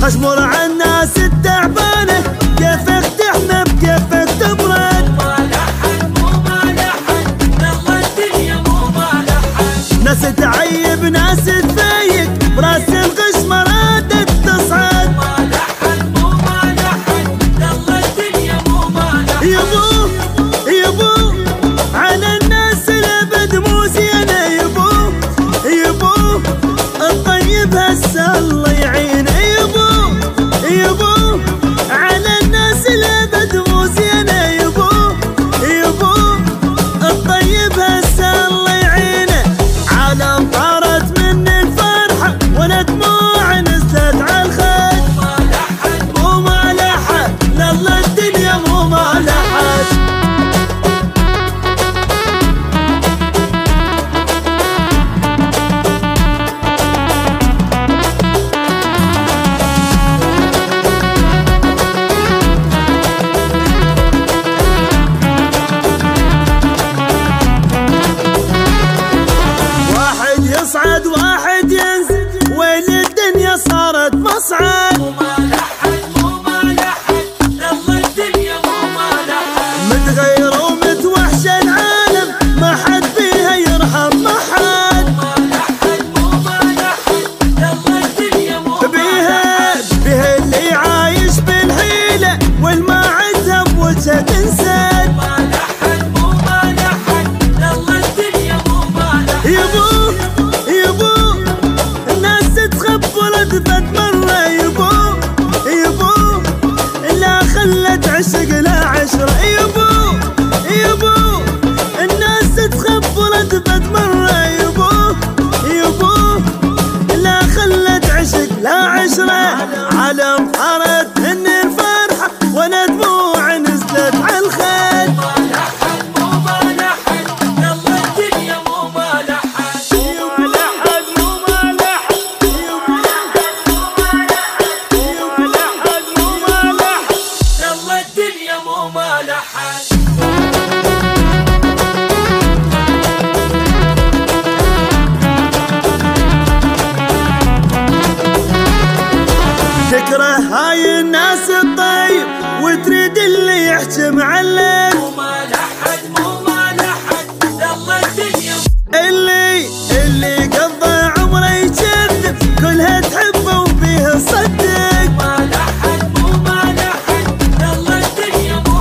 اشمر على الناس التعبانه كيفك تحمى بكيفك تبرد. مو مالحد يلا الدنيا مو مالحد. ناس تعيب ناس تفيق براس الغش مرادت تصعد. مو مالحد يلا الدنيا مو مالحد. يبو على الناس الابد مو زينه. يبو الطيب هسه الله يعينه. يبو على الناس الابد مو زينه. يبو الطيب هسه الله يعينه. عالم طارت من الفرحه وانا دموع نزلت على الخد. مو مالحد لله الدنيا مو مالحد. يصعد واحد ينزل وين الدنيا صارت مصعد. مو مالحد يلا الدنيا مو مالحد. متغير ومتوحش العالم ما حد فيها يرحم ما حد. مو مالحد يلا الدنيا مو مالحد. بيها اللي عايش بالحيلة والما عدها بوجهه تنسد. مو مالحد يلا الدنيا مو مالحد. يبو الناس تخبرت فت مرة. يبو لا خلت عشق لا عشرة. يبو الناس تخبرت فت مرة. يبو لا خلت عشق لا عشرة. عالم طارت من الفرحة وانا دموع نزلت على الخد. مو مالحد يلا الدنيا مو مالحد. يلا الدنيا مو مالحد. تكره هاي الناس الطيب وتريد اللي يحكي معلم. مو مالحد يلا الدنيا. اللي قضى عمره يكذب كلها تحبه وبيه تصدق. مو مالحد يلا الدنيا مو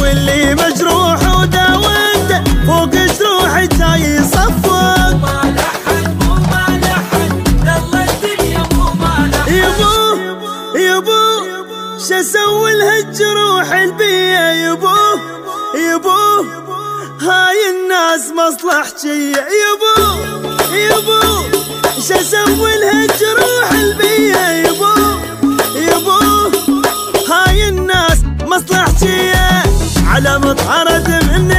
واللي مجروح وداوته فوق جروحه جاي يصفق. مو مالحد يلا الدنيا مو مالحد. يبو شو اسوي لهالجروح البيه. يبو هاي الناس مصلحجيه. يبو شو اسوي لهالجروح البيه. يبو هاي الناس مصلحجيه. على مطهرة من